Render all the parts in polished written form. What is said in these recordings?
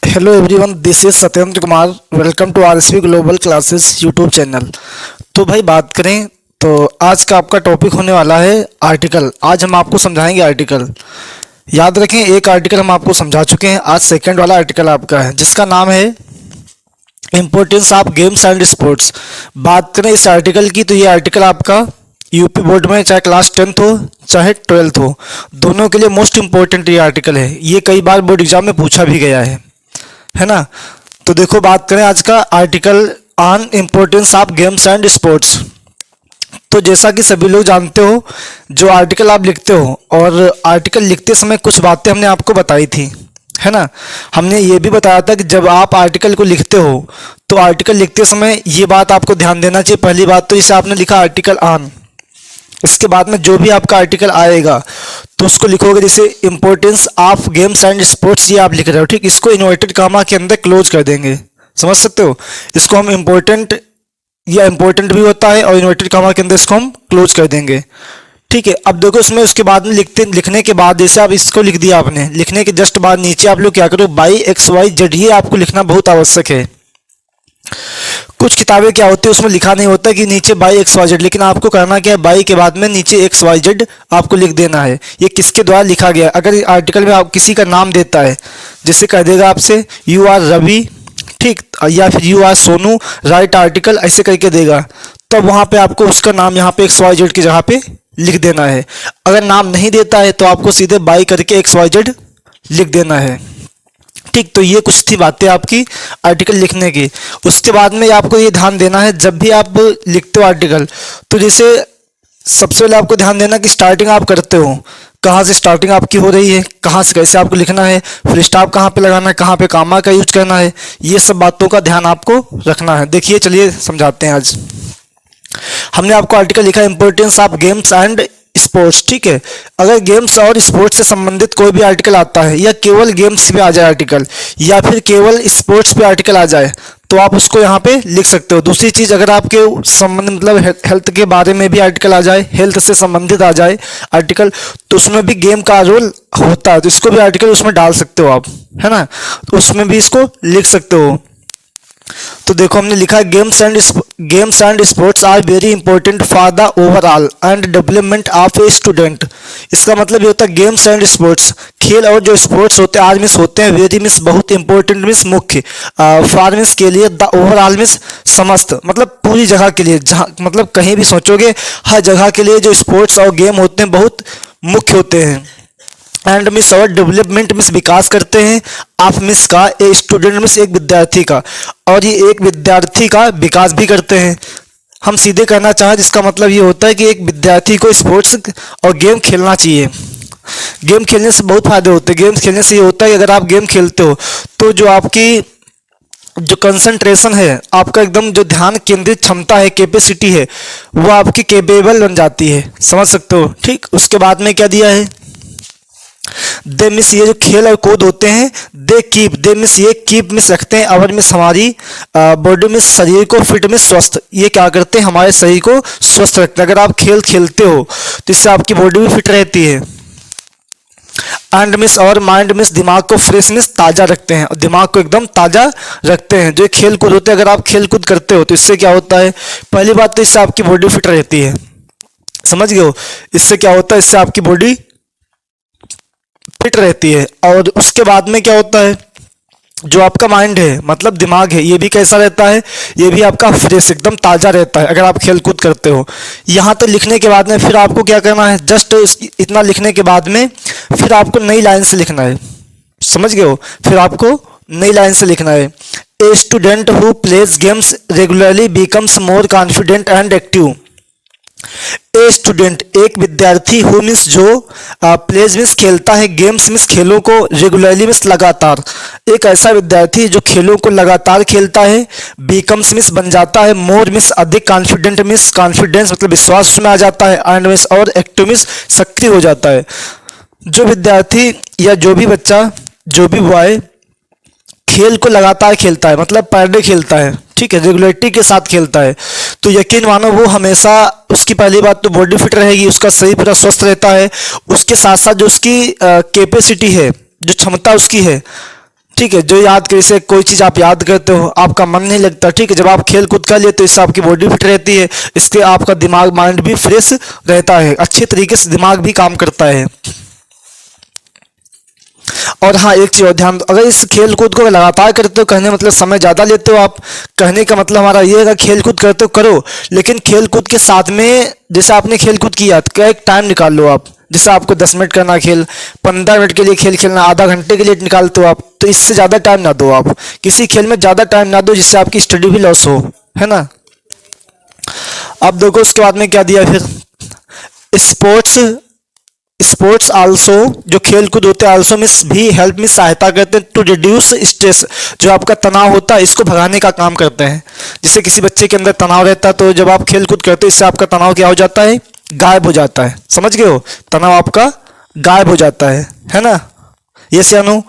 Hello everyone, this is Satyendra Kumar. Welcome to RSV global classes YouTube channel. तो भाई बात करें तो आज का आपका टॉपिक होने वाला है आर्टिकल। आज हम आपको समझाएंगे आर्टिकल। याद रखें, एक आर्टिकल हम आपको समझा चुके हैं, आज सेकंड वाला आर्टिकल आपका है जिसका नाम है importance of games and sports. बात करें इस आर्टिकल की तो ये आर्टिकल आपका यूपी बोर्ड में चाहे क्लास 10th हो चाहे 12th हो, दोनों के लिए मोस्ट इम्पोर्टेंट ये आर्टिकल है। ये कई बार बोर्ड एग्जाम में पूछा भी गया है ना। तो देखो, बात करें आज का article on importance of games and sports. तो जैसा कि सभी लोग जानते हो, जो आर्टिकल आप लिखते हो और आर्टिकल लिखते समय कुछ बातें हमने आपको बताई थी, है ना। हमने ये भी बताया था कि जब आप आर्टिकल को लिखते हो तो आर्टिकल लिखते समय ये बात आपको ध्यान देना चाहिए। पहली बात तो जैसे आपने लिखा आर्टिकल ऑन, इसके बाद में जो भी आपका आर्टिकल आएगा तो उसको लिखोगे जैसे importance of games and sports, ये आप लिख रहे हो, ठीक। इसको इन्वर्टेड कामा के अंदर क्लोज कर देंगे, समझ सकते हो। इसको हम इम्पोर्टेंट या इम्पोर्टेंट भी होता है और इन्वर्टेड कामा के अंदर इसको हम क्लोज कर देंगे, ठीक है। अब देखो, इसमें उसके बाद में लिखने के बाद जैसे आप इसको लिख दिया आपने, लिखने के जस्ट बाद नीचे आप लोग क्या करो, बाई XYZ, ये आपको लिखना बहुत आवश्यक है। कुछ किताबें क्या होती है उसमें लिखा नहीं होता कि नीचे बाई XYZ, लेकिन आपको करना क्या है, बाई के बाद में नीचे XYZ आपको लिख देना है। ये किसके द्वारा लिखा गया। अगर आर्टिकल में आप किसी का नाम देता है, जैसे कह देगा आपसे यू आर रवि, ठीक, या फिर you are Sonu write article, ऐसे करके देगा, तब वहाँ पे आपको उसका नाम यहाँ पे XYZ की जगह पे लिख देना है। अगर नाम नहीं देता है तो आपको सीधे बाई करके XYZ लिख देना है, ठीक। तो ये कुछ थी बातें आपकी आर्टिकल लिखने की। उसके बाद में आपको ये ध्यान देना है, जब भी आप लिखते हो आर्टिकल, तो जैसे सबसे पहले आपको ध्यान देना कि स्टार्टिंग आप करते हो, कहाँ से स्टार्टिंग आपकी हो रही है, कहाँ से कैसे आपको लिखना है, फुल स्टॉप कहाँ पे लगाना है, कहाँ पे कामा का यूज करना है, ये सब बातों का ध्यान आपको रखना है। देखिए, चलिए समझाते हैं। आज हमने आपको आर्टिकल लिखा importance of games and sports, ठीक है। अगर गेम्स और स्पोर्ट्स से संबंधित कोई भी आर्टिकल आता है, या केवल गेम्स पे आ जाए आर्टिकल, या फिर केवल स्पोर्ट्स पे आर्टिकल आ जाए, तो आप उसको यहाँ पे लिख सकते हो। दूसरी चीज़, अगर आपके संबंध मतलब हेल्थ के बारे में भी आर्टिकल आ जाए, हेल्थ से संबंधित आ जाए आर्टिकल, तो उसमें भी गेम का रोल होता है, तो इसको भी आर्टिकल उसमें डाल सकते हो आप, है ना। तो उसमें भी इसको लिख सकते हो। तो देखो, हमने लिखा games and sports are very important for the overall and development of a student. इसका मतलब ये होता है गेम्स एंड स्पोर्ट्स, खेल और जो स्पोर्ट्स होते हैं, आज मिस होते हैं, वेरी मिस बहुत इंपॉर्टेंट मिस मुख्य, फॉर मिस के लिए, द ओवरऑल मिस समस्त, मतलब पूरी जगह के लिए, जहाँ मतलब कहीं भी सोचोगे हर जगह के लिए जो स्पोर्ट्स और गेम होते हैं बहुत मुख्य होते हैं। एंड मिस और डेवलपमेंट मिस विकास करते हैं, आप मिस का ए स्टूडेंट मिस एक विद्यार्थी का, और ये एक विद्यार्थी का विकास भी करते हैं। हम सीधे कहना चाहें जिसका मतलब ये होता है कि एक विद्यार्थी को स्पोर्ट्स और गेम खेलना चाहिए। गेम खेलने से बहुत फायदे होते हैं। गेम्स खेलने से ये होता है कि अगर आप गेम खेलते हो तो जो आपकी जो कंसंट्रेशन है, आपका एकदम जो ध्यान केंद्रित क्षमता है, कैपेसिटी है, वो आपकी कैपेबल बन जाती है, समझ सकते हो, ठीक। उसके बाद में क्या दिया है, दे मिस, ये जो खेल और कूद होते हैं, दे मिस ये कीप मिस रखते हैं, अवर मिस हमारी बॉडी मिस शरीर को, फिट मिस स्वस्थ, ये क्या करते हैं, हमारे शरीर को स्वस्थ रखते हैं। अगर आप खेल खेलते हो तो इससे आपकी बॉडी भी फिट रहती है। एंड मिस और माइंड मिस दिमाग को फ्रेश मिस ताज़ा रखते हैं, और दिमाग को एकदम ताज़ा रखते हैं। जो खेल कूद होते हैं, अगर आप खेल कूद करते हो तो इससे क्या होता है, पहली बात तो इससे आपकी बॉडी फिट रहती है, समझ गए हो। इससे क्या होता है, इससे आपकी बॉडी फिट रहती है। और उसके बाद में क्या होता है, जो आपका माइंड है मतलब दिमाग है, ये भी कैसा रहता है, ये भी आपका फ्रेश एकदम ताज़ा रहता है अगर आप खेल कूद करते हो। यहाँ तक लिखने के बाद में फिर आपको क्या करना है, जस्ट इतना लिखने के बाद में फिर आपको नई लाइन से लिखना है, समझ गए हो। फिर आपको नई लाइन से लिखना है, a student who plays games regularly becomes more confident and active. A student एक विद्यार्थी, हु मिस जो, प्लेज मिस खेलता है, गेम्स मिस खेलों को, रेगुलरली मिस लगातार, एक ऐसा विद्यार्थी जो खेलों को लगातार खेलता है, बिकम्स मिस बन जाता है, मोर मिस अधिक, कॉन्फिडेंट मिस कॉन्फिडेंस मतलब विश्वास उसमें आ जाता है, एंड मिस और एक्टिव मिस सक्रिय हो जाता है। जो विद्यार्थी या जो भी बच्चा, जो भी बॉय खेल को लगातार खेलता है, मतलब पर डे खेलता है, ठीक है, रेगुलरिटी के साथ खेलता है, तो यकीन मानो वो हमेशा, उसकी पहली बात तो बॉडी फिट रहेगी, उसका शरीर पूरा स्वस्थ रहता है, उसके साथ साथ जो उसकी कैपेसिटी है, जो क्षमता उसकी है, ठीक है, जो याद करे से कोई चीज़ आप याद करते हो, आपका मन नहीं लगता। ठीक है, जब आप खेल कूद कर लेते हो इससे आपकी बॉडी फिट रहती है, इससे आपका दिमाग माइंड भी फ्रेश रहता है, अच्छे तरीके से दिमाग भी काम करता है। और हाँ, एक चीज़ और ध्यान दो, अगर इस खेल कूद को लगातार करते हो, कहने मतलब समय ज़्यादा लेते हो आप, कहने का मतलब हमारा ये है खेल कूद करते हो करो, लेकिन खेल कूद के साथ में जैसे आपने खेल कूद किया तो क्या एक टाइम निकाल लो आप, जैसे आपको 10 मिनट करना खेल, 15 मिनट के लिए खेल खेलना, आधा घंटे के लिए निकालते हो आप, तो इससे ज़्यादा टाइम ना दो आप, किसी खेल में ज़्यादा टाइम ना दो जिससे आपकी स्टडी भी लॉस हो, है ना। अब देखो उसके बाद में क्या दिया फिर, स्पोर्ट्स स्पोर्ट्स आल्सो, जो खेल कूद होते हैं आल्सो मिस भी हेल्प में सहायता करते हैं टू रिड्यूस स्ट्रेस, जो आपका तनाव होता है इसको भगाने का काम करते हैं। जैसे किसी बच्चे के अंदर तनाव रहता है तो जब आप खेल कूद करते हो इससे आपका तनाव क्या हो जाता है, गायब हो जाता है, समझ गए हो, तनाव आपका गायब हो जाता है ना। ये से अनु।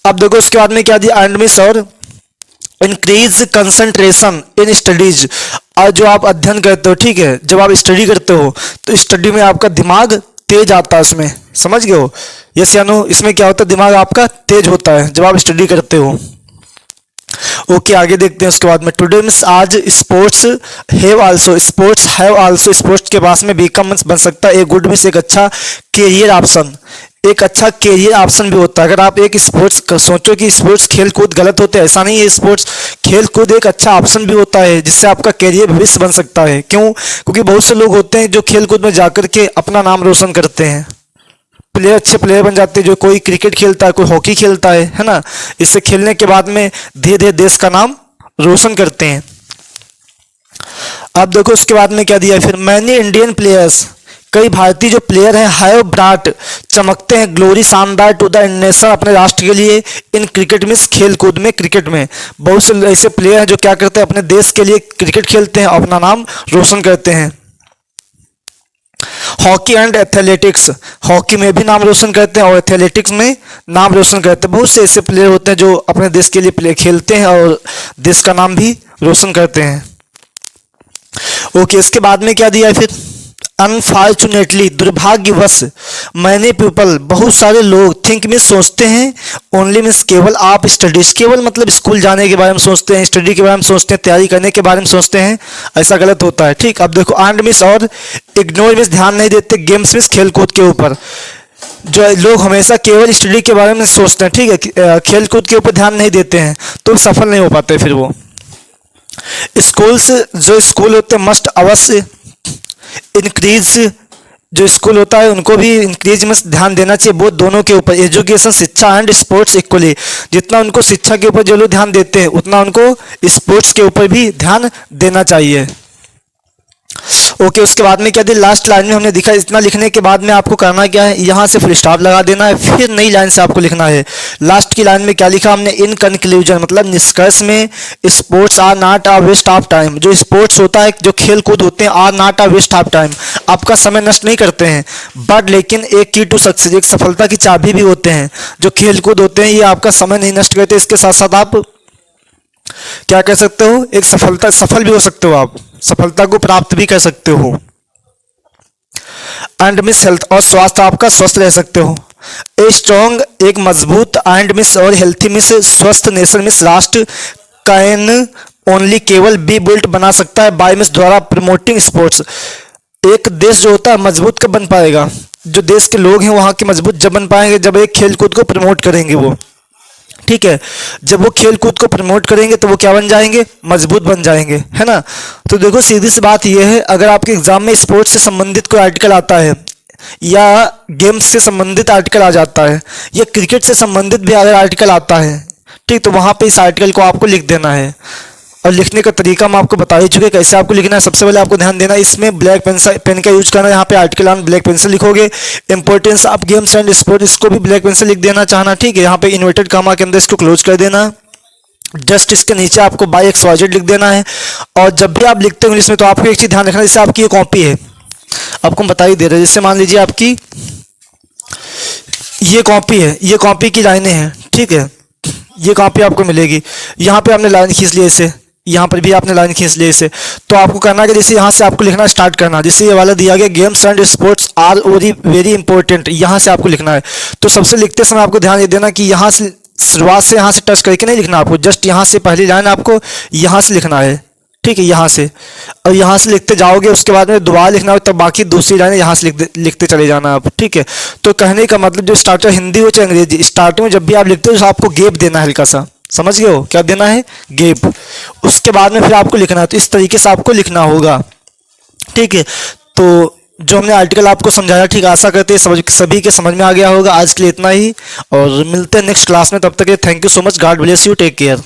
अब देखो उसके बाद में क्या दिया, एंड मिस और इंक्रीज कंसंट्रेशन इन स्टडीज, और जो आप अध्ययन करते हो, ठीक है, जब आप स्टडी करते हो तो स्टडी में आपका दिमाग तेज आता है उसमें, समझ गए हो। यस या नो, इसमें क्या होता है, दिमाग आपका तेज होता है जब आप स्टडी करते हो। ओके, आगे देखते हैं उसके बाद में, टुडे मीन्स आज, sports have also, sports have also, sports के पास में बीकम मीन्स बन सकता है, एक गुड मीन्स एक अच्छा कैरियर ऑप्शन, एक अच्छा कैरियर ऑप्शन भी होता है। अगर आप एक स्पोर्ट्स सोचो कि स्पोर्ट्स खेल कूद गलत होते हैं, ऐसा नहीं है, स्पोर्ट्स खेल कूद एक अच्छा ऑप्शन भी होता है जिससे आपका कैरियर भविष्य बन सकता है। क्यों? क्योंकि बहुत से लोग होते हैं जो खेल कूद में जाकर के अपना नाम रोशन करते हैं, प्लेयर अच्छे प्लेयर बन जाते हैं, जो कोई क्रिकेट खेलता है, कोई हॉकी खेलता है ना, इससे खेलने के बाद में धीरे धीरे देश का नाम रोशन करते हैं। अब देखो उसके बाद में क्या दिया फिर, मैनी इंडियन प्लेयर्स, कई भारतीय जो प्लेयर हैं, हैव ब्राट, चमकते हैं, ग्लोरी, शानदार टू द नेशन, अपने राष्ट्र के लिए, इन क्रिकेट में, खेल कूद में, क्रिकेट में बहुत से ऐसे प्लेयर हैं जो क्या करते हैं, अपने देश के लिए क्रिकेट खेलते हैं और अपना नाम रोशन करते हैं। हॉकी एंड एथलेटिक्स, हॉकी में भी नाम रोशन करते हैं और एथलेटिक्स में नाम रोशन करते हैं। बहुत से ऐसे प्लेयर होते हैं जो अपने देश के लिए प्ले खेलते हैं और देश का नाम भी रोशन करते हैं। ओके, इसके बाद में क्या दिया है फिर, अनफॉर्चुनेटली, दुर्भाग्यवश, मैनी पीपल, बहुत सारे लोग, थिंक में सोचते हैं, ओनली मीन्स केवल, आप स्टडीज, केवल मतलब स्कूल जाने के बारे में सोचते हैं, स्टडी के बारे में सोचते हैं, तैयारी करने के बारे में सोचते हैं, ऐसा गलत होता है। ठीक, अब देखो, एंड मिस और इग्नोर मिस, ध्यान नहीं देते, गेम्स मिस खेल कूद के ऊपर, जो लोग हमेशा केवल स्टडी के बारे में सोचते हैं, ठीक है, खेल कूद के ऊपर ध्यान नहीं देते हैं तो सफल नहीं हो पाते फिर वो। स्कूल्स, जो स्कूल होते हैं, मस्ट अवश्य इंक्रीज, जो स्कूल होता है उनको भी इंक्रीज में ध्यान देना चाहिए, वो दोनों के ऊपर, एजुकेशन, शिक्षा एंड स्पोर्ट्स इक्वली, जितना उनको शिक्षा के ऊपर जो लोग ध्यान देते हैं उतना उनको स्पोर्ट्स के ऊपर भी ध्यान देना चाहिए। ओके, उसके बाद में क्या दिया, लास्ट लाइन में हमने दिखा, इतना लिखने के बाद में आपको करना क्या है, यहाँ से फुल स्टॉप लगा देना है, फिर नई लाइन से आपको लिखना है। लास्ट की लाइन में क्या लिखा हमने, इन कंक्लूजन, मतलब निष्कर्ष में, sports are not a waste of time, जो स्पोर्ट्स होता है, जो खेल कूद होते हैं, are not a waste of time, आपका समय नष्ट नहीं करते हैं, बट लेकिन एक की टू सक्सेस, एक सफलता की चाबी भी होते हैं। जो खेल कूद होते हैं ये आपका समय नहीं नष्ट करते, इसके साथ साथ आप क्या कह सकते हो, एक सफलता, सफल भी हो सकते हो, आप सफलता को प्राप्त भी कर सकते हो। एंड मिस हेल्थ, और स्वास्थ्य आपका स्वस्थ रह सकते हो। ए स्ट्रॉन्ग, एक मजबूत, एंड मिस और हेल्थी मिस स्वस्थ नेशन मिस राष्ट्र, कैन ओनली, केवल, बी बिल्ट बना सकता है, बाय मिस द्वारा, प्रमोटिंग स्पोर्ट्स, एक देश जो होता है मजबूत कब बन पाएगा, जो देश के लोग हैं वहाँ के मजबूत जब बन पाएंगे जब एक खेल कूद को प्रमोट करेंगे वो, ठीक है, जब वो खेल कूद को प्रमोट करेंगे तो वो क्या बन जाएंगे, मजबूत बन जाएंगे, है ना। तो देखो सीधी सी बात ये है, अगर आपके एग्जाम में स्पोर्ट्स से संबंधित कोई आर्टिकल आता है या गेम्स से संबंधित आर्टिकल आ जाता है या क्रिकेट से संबंधित भी अगर आर्टिकल आता है, ठीक, तो वहाँ पे इस आर्टिकल को आपको लिख देना है। और लिखने का तरीका हम आपको बता ही चुके, कैसे आपको लिखना है। सबसे पहले आपको ध्यान देना है, इसमें ब्लैक पेन का यूज करना है, यहाँ पे आर्टिकल ऑन ब्लैक पेन से लिखोगे। Importance of games and sport, इसको भी ब्लैक पेन से लिख देना चाहना, ठीक है। यहाँ पे इन्वर्टेड कामा के अंदर इसको क्लोज कर देना। जस्ट इसके नीचे आपको बाय XYZ लिख देना है। और जब भी आप लिखते हो इंग्लिश में तो आपको एक चीज ध्यान रखना, जैसे आपकी ये कॉपी है, आपको बता ही दे रहे हैं, जैसे मान लीजिए आपकी ये कॉपी है, ये कॉपी की लाइनें हैं, ठीक है, ये कॉपी आपको मिलेगी। यहाँ पे आपने लाइन खींच ली इसे, यहाँ पर भी आपने लाइन खींच ली इसे, तो आपको करना है कि जैसे यहाँ से आपको लिखना स्टार्ट करना, जैसे ये वाला दिया गया games and sports are very important, यहाँ से आपको लिखना है। तो सबसे लिखते समय आपको ध्यान ये देना कि यहाँ से शुरुआत से यहाँ से टच करके नहीं लिखना आपको, जस्ट यहाँ से पहली लाइन आपको यहाँ से लिखना है, ठीक है, यहाँ से। और यहाँ से लिखते जाओगे, उसके बाद में दोबारा लिखना हो, तब बाकी दूसरी लाइन यहाँ से लिखते चले जाना आप, ठीक है। तो कहने का मतलब जो स्टार्टर हिंदी हो चाहे अंग्रेजी, स्टार्टिंग में जब भी आप लिखते हो तो आपको गैप देना है हल्का सा, समझ गए हो, क्या देना है, गैप। उसके बाद में फिर आपको लिखना है, तो इस तरीके से आपको लिखना होगा, ठीक है। तो जो हमने आर्टिकल आपको समझाया, ठीक है, आशा करते हैं सभी के समझ में आ गया होगा। आज के लिए इतना ही, और मिलते हैं नेक्स्ट क्लास में, तब तक के thank you so much, God bless you, take care.